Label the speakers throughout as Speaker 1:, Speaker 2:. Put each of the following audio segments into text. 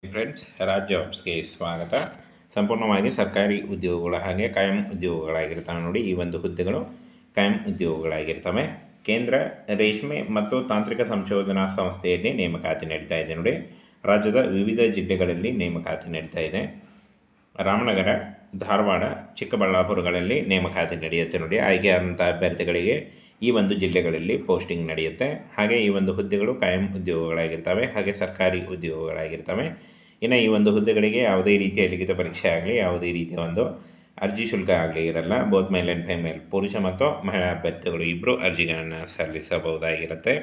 Speaker 1: Friends, Raj ಜಾಬ್ಸ್ಗೆ ಸ್ವಾಗತ. ಸಂಪೂರ್ಣವಾಗಿ ಸರ್ಕಾರಿ ಉದ್ಯೋಗಗಳು ಹಾಗೆ ಕಾಯಂ ಉದ್ಯೋಗಗಳಾಗಿರ್ತವೆ ನೋಡಿ. ಈ ಒಂದು ಹುದ್ದೆಗಳು ಕಾಯಂ ಉದ್ಯೋಗಗಳಾಗಿರ್ತವೆ. ಕೇಂದ್ರ ರೇಷ್ಮೆ ಮತ್ತು ತಾಂತ್ರಿಕ ಸಂಶೋಧನಾ ಸಂಸ್ಥೆಯಲ್ಲಿ ನೇಮಕಾತಿ ನಡೀತಾ ಇದೆ ನೋಡಿ. ರಾಜ್ಯದ ವಿವಿಧ ಜಿಲ್ಲೆಗಳಲ್ಲಿ ನೇಮಕಾತಿ ನಡೀತಾ ಇದೆ. ರಾಮನಗರ, ಧಾರವಾಡ, ಚಿಕ್ಕಬಳ್ಳಾಪುರಗಳಲ್ಲಿ ನೇಮಕಾತಿ ನಡೆಯುತ್ತೆ ನೋಡಿ. ಆಯ್ಕೆಯಾದಂಥ ಅಭ್ಯರ್ಥಿಗಳಿಗೆ ಈ ಒಂದು ಜಿಲ್ಲೆಗಳಲ್ಲಿ ಪೋಸ್ಟಿಂಗ್ ನಡೆಯುತ್ತೆ. ಹಾಗೆ ಈ ಒಂದು ಹುದ್ದೆಗಳು ಕಾಯಂ ಉದ್ಯೋಗಗಳಾಗಿರ್ತವೆ, ಹಾಗೆ ಸರ್ಕಾರಿ ಉದ್ಯೋಗಗಳಾಗಿರ್ತವೆ. ಇನ್ನು ಈ ಒಂದು ಹುದ್ದೆಗಳಿಗೆ ಯಾವುದೇ ರೀತಿಯ ಲಿಖಿತ ಪರೀಕ್ಷೆ ಆಗಲಿ, ಯಾವುದೇ ರೀತಿಯ ಒಂದು ಅರ್ಜಿ ಶುಲ್ಕ ಆಗಲಿ ಇರಲ್ಲ. ಬೋತ್ ಮೇಲ್ ಆ್ಯಂಡ್ ಫಿಮೇಲ್, ಪುರುಷ ಮತ್ತು ಮಹಿಳಾ ಅಭ್ಯರ್ಥಿಗಳು ಇಬ್ಬರು ಅರ್ಜಿಗಳನ್ನು ಸಲ್ಲಿಸಬಹುದಾಗಿರುತ್ತೆ.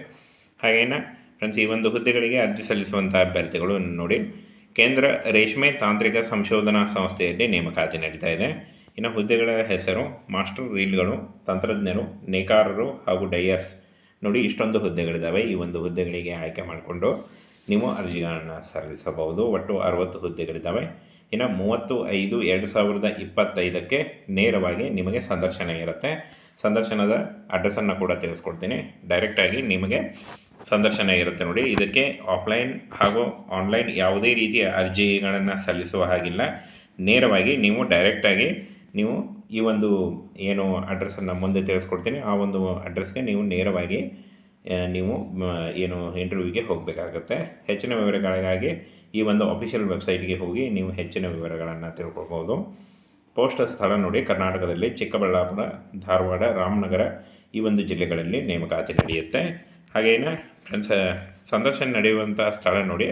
Speaker 1: ಹಾಗೇನ ಫ್ರೆಂಡ್ಸ್, ಈ ಒಂದು ಹುದ್ದೆಗಳಿಗೆ ಅರ್ಜಿ ಸಲ್ಲಿಸುವಂಥ ಅಭ್ಯರ್ಥಿಗಳು ನೋಡಿ, ಕೇಂದ್ರ ರೇಷ್ಮೆ ತಾಂತ್ರಿಕ ಸಂಶೋಧನಾ ಸಂಸ್ಥೆಯಲ್ಲಿ ನೇಮಕಾತಿ ನಡೀತಾ ಇದೆ. ಇನ್ನು ಹುದ್ದೆಗಳ ಹೆಸರು ಮಾಸ್ಟರ್ ರೀಲ್ಗಳು, ತಂತ್ರಜ್ಞರು, ನೇಕಾರರು ಹಾಗೂ ಡೈಯರ್ಸ್ ನೋಡಿ. ಇಷ್ಟೊಂದು ಹುದ್ದೆಗಳಿದ್ದಾವೆ. ಈ ಒಂದು ಹುದ್ದೆಗಳಿಗೆ ಆಯ್ಕೆ ಮಾಡಿಕೊಂಡು ನೀವು ಅರ್ಜಿಗಳನ್ನು ಸಲ್ಲಿಸಬಹುದು. ಒಟ್ಟು 60 ಹುದ್ದೆಗಳಿದ್ದಾವೆ. ಇನ್ನು 30/5/2025 ನೇರವಾಗಿ ನಿಮಗೆ ಸಂದರ್ಶನ ಇರುತ್ತೆ. ಸಂದರ್ಶನದ ಅಡ್ರೆಸ್ಸನ್ನು ಕೂಡ ತಿಳಿಸ್ಕೊಡ್ತೀನಿ. ಡೈರೆಕ್ಟಾಗಿ ನಿಮಗೆ ಸಂದರ್ಶನ ಇರುತ್ತೆ ನೋಡಿ. ಇದಕ್ಕೆ ಆಫ್ಲೈನ್ ಹಾಗೂ ಆನ್ಲೈನ್ ಯಾವುದೇ ರೀತಿಯ ಅರ್ಜಿಗಳನ್ನು ಸಲ್ಲಿಸುವ ಹಾಗಿಲ್ಲ. ನೇರವಾಗಿ ನೀವು ಡೈರೆಕ್ಟಾಗಿ ನೀವು ಈ ಒಂದು ಏನು ಅಡ್ರೆಸ್ಸನ್ನು ಮುಂದೆ ತಿಳಿಸ್ಕೊಡ್ತೀನಿ, ಆ ಒಂದು ಅಡ್ರೆಸ್ಗೆ ನೀವು ನೇರವಾಗಿ ನೀವು ಏನು ಇಂಟರ್ವ್ಯೂಗೆ ಹೋಗಬೇಕಾಗುತ್ತೆ. ಹೆಚ್ಚಿನ ವಿವರಗಳಿಗಾಗಿ ಈ ಒಂದು ಅಫಿಷಿಯಲ್ ವೆಬ್ಸೈಟ್ಗೆ ಹೋಗಿ ನೀವು ಹೆಚ್ಚಿನ ವಿವರಗಳನ್ನು ತಿಳ್ಕೊಳ್ಬೋದು. ಪೋಸ್ಟ್ ಸ್ಥಳ ನೋಡಿ, ಕರ್ನಾಟಕದಲ್ಲಿ ಚಿಕ್ಕಬಳ್ಳಾಪುರ, ಧಾರವಾಡ, ರಾಮನಗರ ಈ ಒಂದು ಜಿಲ್ಲೆಗಳಲ್ಲಿ ನೇಮಕಾತಿ ನಡೆಯುತ್ತೆ. ಹಾಗೇನ ಫ್ರೆಂಡ್ಸ್, ಸಂದರ್ಶನ ನಡೆಯುವಂಥ ಸ್ಥಳ ನೋಡಿ,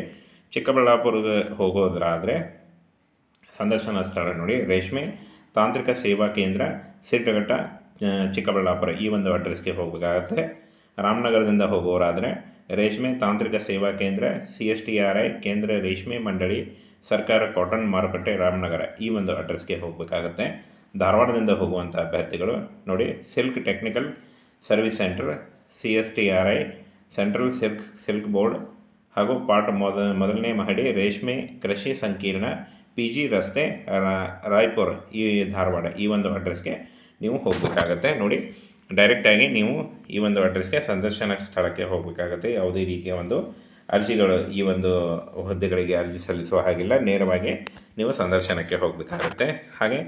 Speaker 1: ಚಿಕ್ಕಬಳ್ಳಾಪುರಕ್ಕೆ ಹೋಗೋದ್ರಾದರೆ ಸಂದರ್ಶನ ಸ್ಥಳ ನೋಡಿ, ರೇಷ್ಮೆ ತಾಂತ್ರಿಕ ಸೇವಾ ಕೇಂದ್ರ, ಸಿಡ್ಡಘಟ್ಟ, ಚಿಕ್ಕಬಳ್ಳಾಪುರ ಈ ಒಂದು ಅಡ್ರೆಸ್ಗೆ ಹೋಗಬೇಕಾಗತ್ತೆ. ರಾಮನಗರದಿಂದ ಹೋಗೋರಾದರೆ ರೇಷ್ಮೆ ತಾಂತ್ರಿಕ ಸೇವಾ ಕೇಂದ್ರ, CSTRI ಕೇಂದ್ರ ರೇಷ್ಮೆ ಮಂಡಳಿ, ಸರ್ಕಾರ ಕಾಟನ್ ಮಾರುಕಟ್ಟೆ, ರಾಮನಗರ ಈ ಒಂದು ಅಡ್ರೆಸ್ಗೆ ಹೋಗಬೇಕಾಗತ್ತೆ. ಧಾರವಾಡದಿಂದ ಹೋಗುವಂಥ ಅಭ್ಯರ್ಥಿಗಳು ನೋಡಿ, silk technical service centre, CSTRI central silk board ಹಾಗೂ ಪಾರ್ಟ್ ಮೊದಲನೇ ಮಹಡಿ, ರೇಷ್ಮೆ ಕೃಷಿ ಸಂಕೀರ್ಣ, PG ರಸ್ತೆ, ರಾಯ್ಪುರ್ ಈ ಧಾರವಾಡ ಈ ಒಂದು ಅಡ್ರೆಸ್ಗೆ ನೀವು ಹೋಗಬೇಕಾಗತ್ತೆ ನೋಡಿ. ಡೈರೆಕ್ಟಾಗಿ ನೀವು ಈ ಒಂದು ಅಡ್ರೆಸ್ಗೆ ಸಂದರ್ಶನ ಸ್ಥಳಕ್ಕೆ ಹೋಗಬೇಕಾಗತ್ತೆ. ಯಾವುದೇ ರೀತಿಯ ಒಂದು ಅರ್ಜಿಗಳು ಈ ಒಂದು ಹುದ್ದೆಗಳಿಗೆ ಅರ್ಜಿ ಸಲ್ಲಿಸುವ ಹಾಗಿಲ್ಲ. ನೇರವಾಗಿ ನೀವು ಸಂದರ್ಶನಕ್ಕೆ ಹೋಗಬೇಕಾಗತ್ತೆ. ಹಾಗೆ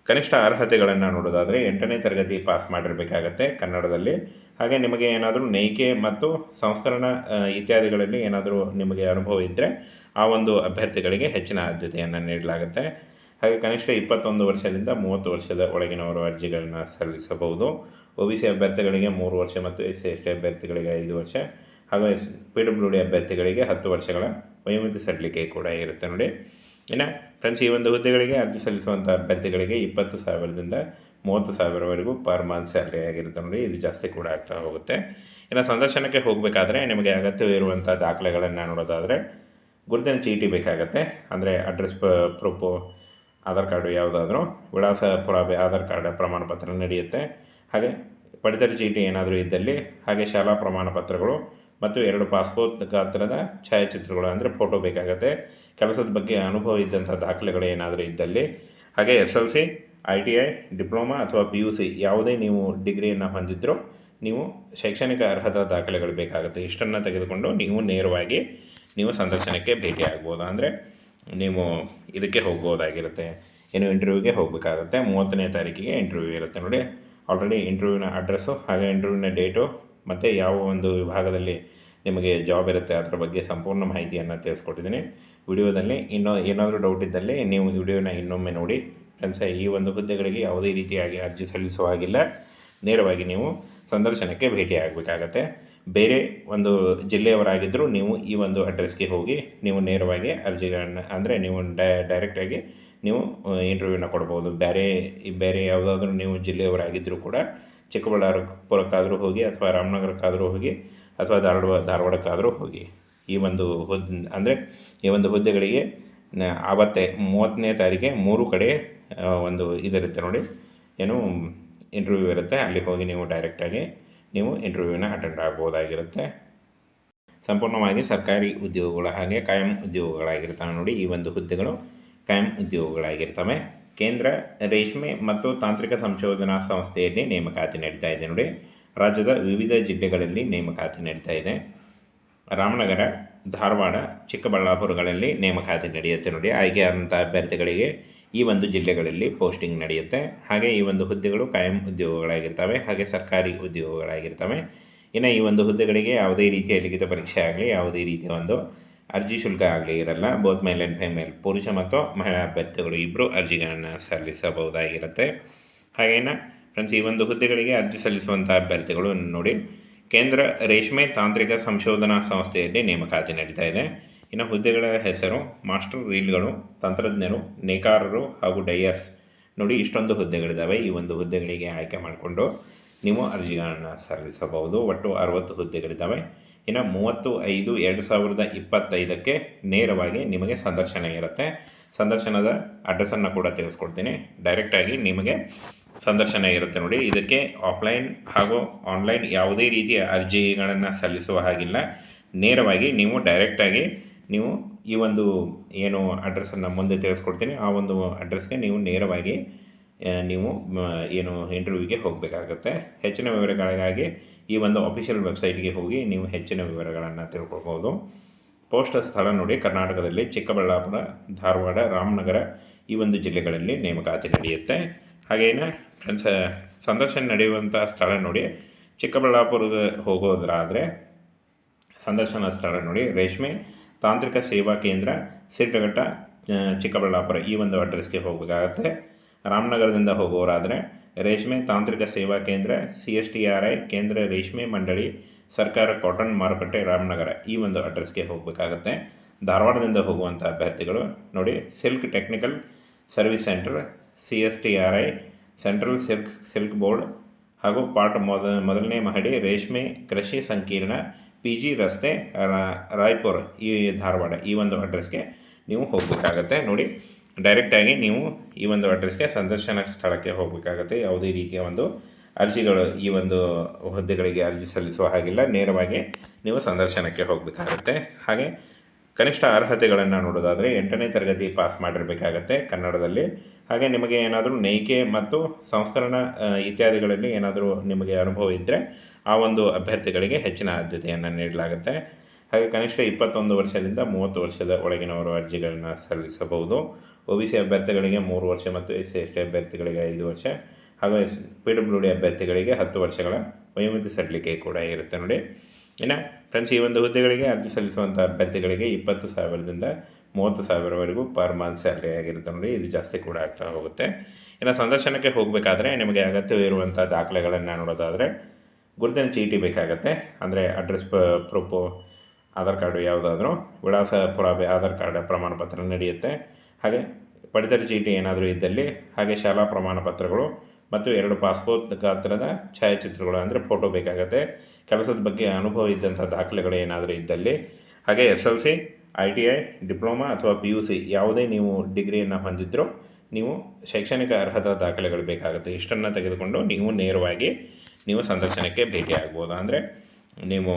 Speaker 1: ಕನಿಷ್ಠ ಅರ್ಹತೆಗಳನ್ನು ನೋಡೋದಾದರೆ 8ನೇ ತರಗತಿ ಪಾಸ್ ಮಾಡಿರಬೇಕಾಗತ್ತೆ ಕನ್ನಡದಲ್ಲಿ. ಹಾಗೆ ನಿಮಗೆ ಏನಾದರೂ ನೇಯ್ಗೆ ಮತ್ತು ಸಂಸ್ಕರಣಾ ಇತ್ಯಾದಿಗಳಲ್ಲಿ ಏನಾದರೂ ನಿಮಗೆ ಅನುಭವ ಇದ್ದರೆ ಆ ಒಂದು ಅಭ್ಯರ್ಥಿಗಳಿಗೆ ಹೆಚ್ಚಿನ ಆದ್ಯತೆಯನ್ನು ನೀಡಲಾಗುತ್ತೆ. ಹಾಗೆ ಕನಿಷ್ಠ 21 ವರ್ಷದಿಂದ 30 ವರ್ಷದ ಒಳಗಿನವರು ಅರ್ಜಿಗಳನ್ನು ಸಲ್ಲಿಸಬಹುದು. OBC ಅಭ್ಯರ್ಥಿಗಳಿಗೆ 3 ವರ್ಷ ಮತ್ತು SC/ST ಅಭ್ಯರ್ಥಿಗಳಿಗೆ 5 ವರ್ಷ ಹಾಗೂ PWD ಅಭ್ಯರ್ಥಿಗಳಿಗೆ 10 ವರ್ಷಗಳ ವಯೋಮಿತಿ ಸಡಿಲಿಕೆ ಕೂಡ ಇರುತ್ತೆ ನೋಡಿ. ಇನ್ನು ಫ್ರೆಂಡ್ಸ್, ಈ ಒಂದು ಹುದ್ದೆಗಳಿಗೆ ಅರ್ಜಿ ಸಲ್ಲಿಸುವಂಥ ಅಭ್ಯರ್ಥಿಗಳಿಗೆ 20,000ದಿಂದ 30,000ವರೆಗೂ ಪರ್ ಮಂತ್ ಸ್ಯಾಲ್ರಿ ಆಗಿರುತ್ತೆ ನೋಡಿ. ಇದು ಜಾಸ್ತಿ ಕೂಡ ಆಗ್ತಾ ಹೋಗುತ್ತೆ. ಇನ್ನು ಸಂದರ್ಶನಕ್ಕೆ ಹೋಗಬೇಕಾದ್ರೆ ನಿಮಗೆ ಅಗತ್ಯವಿರುವಂಥ ದಾಖಲೆಗಳನ್ನು ನೋಡೋದಾದರೆ ಗುರುತಿನ ಚೀಟಿ ಬೇಕಾಗತ್ತೆ. ಅಂದರೆ ಅಡ್ರೆಸ್ ಪ್ರೂಫು, ಆಧಾರ್ ಕಾರ್ಡು ಯಾವುದಾದ್ರೂ, ವಿಳಾಸ ಪುರಾವೆ ಆಧಾರ್ ಕಾರ್ಡ್ ಪ್ರಮಾಣ ಪತ್ರ ನಡೆಯುತ್ತೆ. ಹಾಗೆ ಪಡಿತರ ಚೀಟಿ ಏನಾದರೂ ಇದ್ದಲ್ಲಿ, ಹಾಗೆ ಶಾಲಾ ಪ್ರಮಾಣ ಪತ್ರಗಳು ಮತ್ತು 2 ಪಾಸ್ಪೋರ್ಟ್ ಗಾತ್ರದ ಛಾಯಾಚಿತ್ರಗಳು ಅಂದರೆ ಫೋಟೋ ಬೇಕಾಗುತ್ತೆ. ಕೆಲಸದ ಬಗ್ಗೆ ಅನುಭವ ಇದ್ದಂಥ ದಾಖಲೆಗಳು ಏನಾದರೂ ಇದ್ದಲ್ಲಿ, ಹಾಗೆ SLC, ITI, ಡಿಪ್ಲೊಮಾ ಅಥವಾ PUC ಯಾವುದೇ ನೀವು ಡಿಗ್ರಿಯನ್ನು ಹೊಂದಿದ್ದರೂ ನೀವು ಶೈಕ್ಷಣಿಕ ಅರ್ಹತಾ ದಾಖಲೆಗಳು ಬೇಕಾಗುತ್ತೆ. ಇಷ್ಟನ್ನು ತೆಗೆದುಕೊಂಡು ನೀವು ನೇರವಾಗಿ ನೀವು ಸಂದರ್ಶನಕ್ಕೆ ಭೇಟಿ ಆಗ್ಬೋದು. ಅಂದರೆ ನೀವು ಇದಕ್ಕೆ ಹೋಗ್ಬೋದಾಗಿರುತ್ತೆ, ಏನು ಇಂಟರ್ವ್ಯೂಗೆ ಹೋಗಬೇಕಾಗುತ್ತೆ. 30ನೇ ತಾರೀಕಿಗೆ ಇಂಟರ್ವ್ಯೂ ಇರುತ್ತೆ ನೋಡಿ. ಆಲ್ರೆಡಿ ಇಂಟರ್ವ್ಯೂನ ಅಡ್ರೆಸ್ಸು ಹಾಗೆ ಇಂಟರ್ವ್ಯೂನ ಡೇಟು ಮತ್ತು ಯಾವ ಒಂದು ವಿಭಾಗದಲ್ಲಿ ನಿಮಗೆ ಜಾಬ್ ಇರುತ್ತೆ ಅದರ ಬಗ್ಗೆ ಸಂಪೂರ್ಣ ಮಾಹಿತಿಯನ್ನು ತಿಳಿಸ್ಕೊಟ್ಟಿದ್ದೀನಿ ವಿಡಿಯೋದಲ್ಲಿ. ಇನ್ನೂ ಏನಾದರೂ ಡೌಟ್ ಇದ್ದಲ್ಲಿ ನೀವು ವಿಡಿಯೋನ ಇನ್ನೊಮ್ಮೆ ನೋಡಿ. ಫ್ರೆಂಡ್ಸ್, ಈ ಒಂದು ಹುದ್ದೆಗಳಿಗೆ ಯಾವುದೇ ರೀತಿಯಾಗಿ ಅರ್ಜಿ ಸಲ್ಲಿಸುವ ಹಾಗಿಲ್ಲ. ನೇರವಾಗಿ ನೀವು ಸಂದರ್ಶನಕ್ಕೆ ಭೇಟಿ ಆಗಬೇಕಾಗತ್ತೆ. ಬೇರೆ ಒಂದು ಜಿಲ್ಲೆಯವರಾಗಿದ್ದರೂ ನೀವು ಈ ಒಂದು ಅಡ್ರೆಸ್ಗೆ ಹೋಗಿ ನೀವು ನೇರವಾಗಿ ಅರ್ಜಿಗಳನ್ನು ಅಂದರೆ ನೀವು ಡೈರೆಕ್ಟಾಗಿ ನೀವು ಇಂಟರ್ವ್ಯೂನ ಕೊಡ್ಬೋದು. ಬೇರೆ ಯಾವುದಾದ್ರೂ ನೀವು ಜಿಲ್ಲೆಯವರಾಗಿದ್ದರೂ ಕೂಡ ಚಿಕ್ಕಬಳ್ಳಾಪುರಕ್ಕಾದರೂ ಹೋಗಿ ಅಥವಾ ರಾಮನಗರಕ್ಕಾದರೂ ಹೋಗಿ ಅಥವಾ ಧಾರವಾಡಕ್ಕಾದರೂ ಹೋಗಿ ಈ ಒಂದು ಈ ಒಂದು ಹುದ್ದೆಗಳಿಗೆ ಆವತ್ತೇ 30ನೇ ತಾರೀಕಿಗೆ 3 ಕಡೆ ಒಂದು ಇದಿರುತ್ತೆ ನೋಡಿ, ಏನು ಇಂಟರ್ವ್ಯೂ ಇರುತ್ತೆ. ಅಲ್ಲಿ ಹೋಗಿ ನೀವು ಡೈರೆಕ್ಟಾಗಿ ನೀವು ಇಂಟರ್ವ್ಯೂನ ಅಟೆಂಡ್ ಆಗ್ಬೋದಾಗಿರುತ್ತೆ. ಸಂಪೂರ್ಣವಾಗಿ ಸರ್ಕಾರಿ ಉದ್ಯೋಗಗಳು ಹಾಗೆ ಕಾಯಂ ಉದ್ಯೋಗಗಳಾಗಿರ್ತವೆ ನೋಡಿ. ಈ ಒಂದು ಹುದ್ದೆಗಳು ಕಾಯಂ ಉದ್ಯೋಗಗಳಾಗಿರ್ತವೆ. ಕೇಂದ್ರ ರೇಷ್ಮೆ ಮತ್ತು ತಾಂತ್ರಿಕ ಸಂಶೋಧನಾ ಸಂಸ್ಥೆಯಲ್ಲಿ ನೇಮಕಾತಿ ನಡೀತಾ ಇದೆ ನೋಡಿ. ರಾಜ್ಯದ ವಿವಿಧ ಜಿಲ್ಲೆಗಳಲ್ಲಿ ನೇಮಕಾತಿ ನಡೀತಾ ಇದೆ. ರಾಮನಗರ, ಧಾರವಾಡ, ಚಿಕ್ಕಬಳ್ಳಾಪುರಗಳಲ್ಲಿ ನೇಮಕಾತಿ ನಡೆಯುತ್ತೆ ನೋಡಿ. ಆಯ್ಕೆಯಾದಂಥ ಅಭ್ಯರ್ಥಿಗಳಿಗೆ ಈ ಒಂದು ಜಿಲ್ಲೆಗಳಲ್ಲಿ ಪೋಸ್ಟಿಂಗ್ ನಡೆಯುತ್ತೆ. ಹಾಗೆ ಈ ಒಂದು ಹುದ್ದೆಗಳು ಕಾಯಂ ಉದ್ಯೋಗಗಳಾಗಿರ್ತವೆ, ಹಾಗೆ ಸರ್ಕಾರಿ ಉದ್ಯೋಗಗಳಾಗಿರ್ತವೆ. ಇನ್ನು ಈ ಒಂದು ಹುದ್ದೆಗಳಿಗೆ ಯಾವುದೇ ರೀತಿಯ ಲಿಖಿತ ಪರೀಕ್ಷೆ ಆಗಲಿ, ಯಾವುದೇ ರೀತಿಯ ಒಂದು ಅರ್ಜಿ ಶುಲ್ಕ ಆಗಲಿ ಇರಲ್ಲ. ಬೋತ್ ಮೇಲ್ ಆ್ಯಂಡ್ ಫಿಮೇಲ್, ಪುರುಷ ಮತ್ತು ಮಹಿಳಾ ಅಭ್ಯರ್ಥಿಗಳು ಇಬ್ಬರು ಅರ್ಜಿಗಳನ್ನು ಸಲ್ಲಿಸಬಹುದಾಗಿರುತ್ತೆ. ಹಾಗೇನ ಫ್ರೆಂಡ್ಸ್, ಈ ಒಂದು ಹುದ್ದೆಗಳಿಗೆ ಅರ್ಜಿ ಸಲ್ಲಿಸುವಂಥ ಅಭ್ಯರ್ಥಿಗಳು ನೋಡಿ, ಕೇಂದ್ರ ರೇಷ್ಮೆ ತಾಂತ್ರಿಕ ಸಂಶೋಧನಾ ಸಂಸ್ಥೆಯಲ್ಲಿ ನೇಮಕಾತಿ ನಡೀತಾ ಇದೆ. ಇನ್ನು ಹುದ್ದೆಗಳ ಹೆಸರು ಮಾಸ್ಟರ್ ರೀಲ್ಗಳು, ತಂತ್ರಜ್ಞರು, ನೇಕಾರರು ಹಾಗೂ ಡೈಯರ್ಸ್ ನೋಡಿ. ಇಷ್ಟೊಂದು ಹುದ್ದೆಗಳಿದ್ದಾವೆ. ಈ ಒಂದು ಹುದ್ದೆಗಳಿಗೆ ಆಯ್ಕೆ ಮಾಡಿಕೊಂಡು ನೀವು ಅರ್ಜಿಗಳನ್ನು ಸಲ್ಲಿಸಬಹುದು. ಒಟ್ಟು 60 ಹುದ್ದೆಗಳಿದ್ದಾವೆ. ಇನ್ನು 30/5/2025 ನೇರವಾಗಿ ನಿಮಗೆ ಸಂದರ್ಶನ ಇರುತ್ತೆ. ಸಂದರ್ಶನದ ಅಡ್ರೆಸ್ಸನ್ನು ಕೂಡ ತಿಳಿಸ್ಕೊಡ್ತೀನಿ. ಡೈರೆಕ್ಟಾಗಿ ನಿಮಗೆ ಸಂದರ್ಶನ ಇರುತ್ತೆ ನೋಡಿ. ಇದಕ್ಕೆ ಆಫ್ಲೈನ್ ಹಾಗೂ ಆನ್ಲೈನ್ ಯಾವುದೇ ರೀತಿಯ ಅರ್ಜಿಗಳನ್ನು ಸಲ್ಲಿಸುವ ಹಾಗಿಲ್ಲ. ನೇರವಾಗಿ ನೀವು ಡೈರೆಕ್ಟಾಗಿ ನೀವು ಈ ಒಂದು ಏನು ಅಡ್ರೆಸ್ಸನ್ನು ಮುಂದೆ ತಿಳಿಸ್ಕೊಡ್ತೀನಿ, ಆ ಒಂದು ಅಡ್ರೆಸ್ಗೆ ನೀವು ನೇರವಾಗಿ ನೀವು ಏನು ಇಂಟರ್ವ್ಯೂಗೆ ಹೋಗಬೇಕಾಗುತ್ತೆ. ಹೆಚ್ಚಿನ ವಿವರಗಳಿಗಾಗಿ ಈ ಒಂದು ಅಫಿಷಿಯಲ್ ವೆಬ್ಸೈಟ್ಗೆ ಹೋಗಿ ನೀವು ಹೆಚ್ಚಿನ ವಿವರಗಳನ್ನು ತಿಳ್ಕೊಳ್ಬೋದು. ಪೋಸ್ಟ್ ಸ್ಥಳ ನೋಡಿ, ಕರ್ನಾಟಕದಲ್ಲಿ ಚಿಕ್ಕಬಳ್ಳಾಪುರ, ಧಾರವಾಡ, ರಾಮನಗರ ಈ ಒಂದು ಜಿಲ್ಲೆಗಳಲ್ಲಿ ನೇಮಕಾತಿ ನಡೆಯುತ್ತೆ. ಹಾಗೇನ ಫ್ರೆಂಡ್ಸ್, ಸಂದರ್ಶನ ನಡೆಯುವಂಥ ಸ್ಥಳ ನೋಡಿ, ಚಿಕ್ಕಬಳ್ಳಾಪುರಕ್ಕೆ ಹೋಗೋದ್ರಾದರೆ ಸಂದರ್ಶನ ಸ್ಥಳ ನೋಡಿ, ರೇಷ್ಮೆ ತಾಂತ್ರಿಕ ಸೇವಾ ಕೇಂದ್ರ, ಸಿಡ್ಡಘಟ್ಟ, ಚಿಕ್ಕಬಳ್ಳಾಪುರ ಈ ಒಂದು ಅಡ್ರೆಸ್ಗೆ ಹೋಗಬೇಕಾಗತ್ತೆ. ರಾಮನಗರದಿಂದ ಹೋಗೋರಾದರೆ ರೇಷ್ಮೆ ತಾಂತ್ರಿಕ ಸೇವಾ ಕೇಂದ್ರ, CSTRI ಕೇಂದ್ರ ರೇಷ್ಮೆ ಮಂಡಳಿ, ಸರ್ಕಾರ ಕಾಟನ್ ಮಾರುಕಟ್ಟೆ, ರಾಮನಗರ ಈ ಒಂದು ಅಡ್ರೆಸ್ಗೆ ಹೋಗಬೇಕಾಗತ್ತೆ. ಧಾರವಾಡದಿಂದ ಹೋಗುವಂಥ ಅಭ್ಯರ್ಥಿಗಳು ನೋಡಿ, silk technical service centre, CSTRI central silk board ಹಾಗೂ ಪಾರ್ಟ್ ಮೊದಲನೇ ಮಹಡಿ, ರೇಷ್ಮೆ ಕೃಷಿ ಸಂಕೀರ್ಣ, PG ರಸ್ತೆ, ರಾಯ್ಪುರ್ ಈ ಧಾರವಾಡ ಈ ಒಂದು ಅಡ್ರೆಸ್ಗೆ ನೀವು ಹೋಗಬೇಕಾಗತ್ತೆ ನೋಡಿ. ಡೈರೆಕ್ಟಾಗಿ ನೀವು ಈ ಒಂದು ಅಡ್ರೆಸ್ಗೆ ಸಂದರ್ಶನ ಸ್ಥಳಕ್ಕೆ ಹೋಗಬೇಕಾಗತ್ತೆ. ಯಾವುದೇ ರೀತಿಯ ಒಂದು ಅರ್ಜಿಗಳು ಈ ಒಂದು ಹುದ್ದೆಗಳಿಗೆ ಅರ್ಜಿ ಸಲ್ಲಿಸುವ ಹಾಗಿಲ್ಲ. ನೇರವಾಗಿ ನೀವು ಸಂದರ್ಶನಕ್ಕೆ ಹೋಗಬೇಕಾಗತ್ತೆ. ಹಾಗೆ ಕನಿಷ್ಠ ಅರ್ಹತೆಗಳನ್ನು ನೋಡೋದಾದರೆ 8ನೇ ತರಗತಿ ಪಾಸ್ ಮಾಡಿರಬೇಕಾಗತ್ತೆ ಕನ್ನಡದಲ್ಲಿ. ಹಾಗೆ ನಿಮಗೆ ಏನಾದರೂ ನೇಯ್ಗೆ ಮತ್ತು ಸಂಸ್ಕರಣಾ ಇತ್ಯಾದಿಗಳಲ್ಲಿ ಏನಾದರೂ ನಿಮಗೆ ಅನುಭವ ಇದ್ದರೆ ಆ ಒಂದು ಅಭ್ಯರ್ಥಿಗಳಿಗೆ ಹೆಚ್ಚಿನ ಆದ್ಯತೆಯನ್ನು ನೀಡಲಾಗುತ್ತೆ. ಹಾಗೆ ಕನಿಷ್ಠ 21 ವರ್ಷದಿಂದ 30 ವರ್ಷದ ಒಳಗಿನವರು ಅರ್ಜಿಗಳನ್ನು ಸಲ್ಲಿಸಬಹುದು. OBC ಅಭ್ಯರ್ಥಿಗಳಿಗೆ 3 ವರ್ಷ ಮತ್ತು SC/ST ಅಭ್ಯರ್ಥಿಗಳಿಗೆ 5 ವರ್ಷ ಹಾಗೂ PWD ಅಭ್ಯರ್ಥಿಗಳಿಗೆ 10 ವರ್ಷಗಳ ವಯೋಮಿತಿ ಸಡಿಲಿಕೆ ಕೂಡ ಇರುತ್ತೆ ನೋಡಿ. ಇನ್ನು ಫ್ರೆಂಡ್ಸ್, ಈ ಒಂದು ಹುದ್ದೆಗಳಿಗೆ ಅರ್ಜಿ ಸಲ್ಲಿಸುವಂಥ ಅಭ್ಯರ್ಥಿಗಳಿಗೆ 20,000ದಿಂದ 30,000ವರೆಗೂ ಪರ್ ಮಂತ್ ಸ್ಯಾಲರಿ ಆಗಿರುತ್ತೆ ನೋಡಿ. ಇದು ಜಾಸ್ತಿ ಕೂಡ ಆಗ್ತಾ ಹೋಗುತ್ತೆ. ಇನ್ನು ಸಂದರ್ಶನಕ್ಕೆ ಹೋಗಬೇಕಾದ್ರೆ ನಿಮಗೆ ಅಗತ್ಯವಿರುವಂಥ ದಾಖಲೆಗಳನ್ನು ನೋಡೋದಾದರೆ ಗುರುತಿನ ಚೀಟಿ ಬೇಕಾಗತ್ತೆ. ಅಂದರೆ ಅಡ್ರೆಸ್ ಪ್ರೂಫು, ಆಧಾರ್ ಕಾರ್ಡು ಯಾವುದಾದ್ರೂ, ವಿಳಾಸ ಪುರಾವೆ ಆಧಾರ್ ಕಾರ್ಡ್ ಪ್ರಮಾಣ ಪತ್ರ ನಡೆಯುತ್ತೆ. ಹಾಗೆ ಪಡಿತರ ಚೀಟಿ ಏನಾದರೂ ಇದ್ದಲ್ಲಿ, ಹಾಗೆ ಶಾಲಾ ಪ್ರಮಾಣ ಪತ್ರಗಳು ಮತ್ತು 2 ಪಾಸ್ಪೋರ್ಟ್ ಗಾತ್ರದ ಛಾಯಾಚಿತ್ರಗಳು ಅಂದರೆ ಫೋಟೋ ಬೇಕಾಗುತ್ತೆ. ಕೆಲಸದ ಬಗ್ಗೆ ಅನುಭವ ಇದ್ದಂಥ ದಾಖಲೆಗಳು ಏನಾದರೂ ಇದ್ದಲ್ಲಿ, ಹಾಗೆ SLC, ITI, ಡಿಪ್ಲೊಮಾ ಅಥವಾ PUC ಯಾವುದೇ ನೀವು ಡಿಗ್ರಿಯನ್ನು ಹೊಂದಿದ್ದರೂ ನೀವು ಶೈಕ್ಷಣಿಕ ಅರ್ಹತಾ ದಾಖಲೆಗಳು ಬೇಕಾಗುತ್ತೆ. ಇಷ್ಟನ್ನು ತೆಗೆದುಕೊಂಡು ನೀವು ನೇರವಾಗಿ ನೀವು ಸಂದರ್ಶನಕ್ಕೆ ಭೇಟಿ ಆಗ್ಬೋದು. ಅಂದರೆ ನೀವು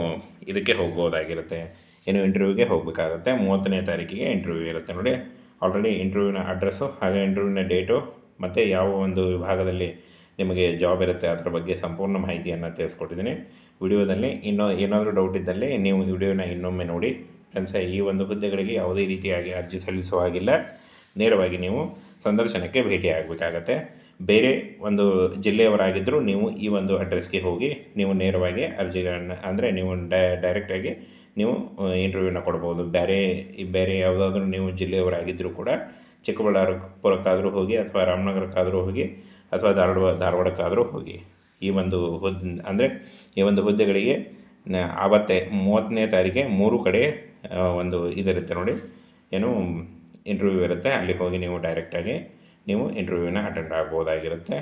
Speaker 1: ಇದಕ್ಕೆ ಹೋಗ್ಬೋದಾಗಿರುತ್ತೆ, ಏನು ಇಂಟರ್ವ್ಯೂಗೆ ಹೋಗಬೇಕಾಗುತ್ತೆ. 30ನೇ ತಾರೀಕಿಗೆ ಇಂಟರ್ವ್ಯೂ ಇರುತ್ತೆ ನೋಡಿ. ಆಲ್ರೆಡಿ ಇಂಟರ್ವ್ಯೂನ ಅಡ್ರೆಸ್ಸು ಹಾಗೆ ಇಂಟರ್ವ್ಯೂನ ಡೇಟು ಮತ್ತು ಯಾವ ಒಂದು ವಿಭಾಗದಲ್ಲಿ ನಿಮಗೆ ಜಾಬ್ ಇರುತ್ತೆ ಅದರ ಬಗ್ಗೆ ಸಂಪೂರ್ಣ ಮಾಹಿತಿಯನ್ನು ತಿಳಿಸ್ಕೊಟ್ಟಿದ್ದೀನಿ ವಿಡಿಯೋದಲ್ಲಿ. ಇನ್ನೂ ಏನಾದರೂ ಡೌಟ್ ಇದ್ದಲ್ಲಿ ನೀವು ವಿಡಿಯೋನ ಇನ್ನೊಮ್ಮೆ ನೋಡಿ. ಫ್ರೆಂಡ್ಸ್, ಈ ಒಂದು ಹುದ್ದೆಗಳಿಗೆ ಯಾವುದೇ ರೀತಿಯಾಗಿ ಅರ್ಜಿ ಸಲ್ಲಿಸುವ ಹಾಗಿಲ್ಲ. ನೇರವಾಗಿ ನೀವು ಸಂದರ್ಶನಕ್ಕೆ ಭೇಟಿ ಆಗಬೇಕಾಗತ್ತೆ. ಬೇರೆ ಒಂದು ಜಿಲ್ಲೆಯವರಾಗಿದ್ದರೂ ನೀವು ಈ ಒಂದು ಅಡ್ರೆಸ್ಗೆ ಹೋಗಿ ನೀವು ನೇರವಾಗಿ ಅರ್ಜಿಗಳನ್ನು ಅಂದರೆ ನೀವು ಡೈರೆಕ್ಟಾಗಿ ನೀವು ಇಂಟರ್ವ್ಯೂನ ಕೊಡ್ಬೋದು. ಬೇರೆ ಯಾವುದಾದ್ರೂ ನೀವು ಜಿಲ್ಲೆಯವರಾಗಿದ್ದರೂ ಕೂಡ ಚಿಕ್ಕಬಳ್ಳಾಪುರಕ್ಕಾದರೂ ಹೋಗಿ ಅಥವಾ ರಾಮನಗರಕ್ಕಾದರೂ ಹೋಗಿ ಅಥವಾ ಧಾರವಾಡಕ್ಕಾದರೂ ಹೋಗಿ ಈ ಒಂದು ಈ ಒಂದು ಹುದ್ದೆಗಳಿಗೆ ಆವತ್ತೇ 30ನೇ ತಾರೀಕಿಗೆ 3 ಕಡೆ ಒಂದು ಇದಿರುತ್ತೆ ನೋಡಿ, ಏನು ಇಂಟರ್ವ್ಯೂ ಇರುತ್ತೆ. ಅಲ್ಲಿ ಹೋಗಿ ನೀವು ಡೈರೆಕ್ಟಾಗಿ ನೀವು ಇಂಟರ್ವ್ಯೂನ ಅಟೆಂಡ್ ಆಗ್ಬೋದಾಗಿರುತ್ತೆ.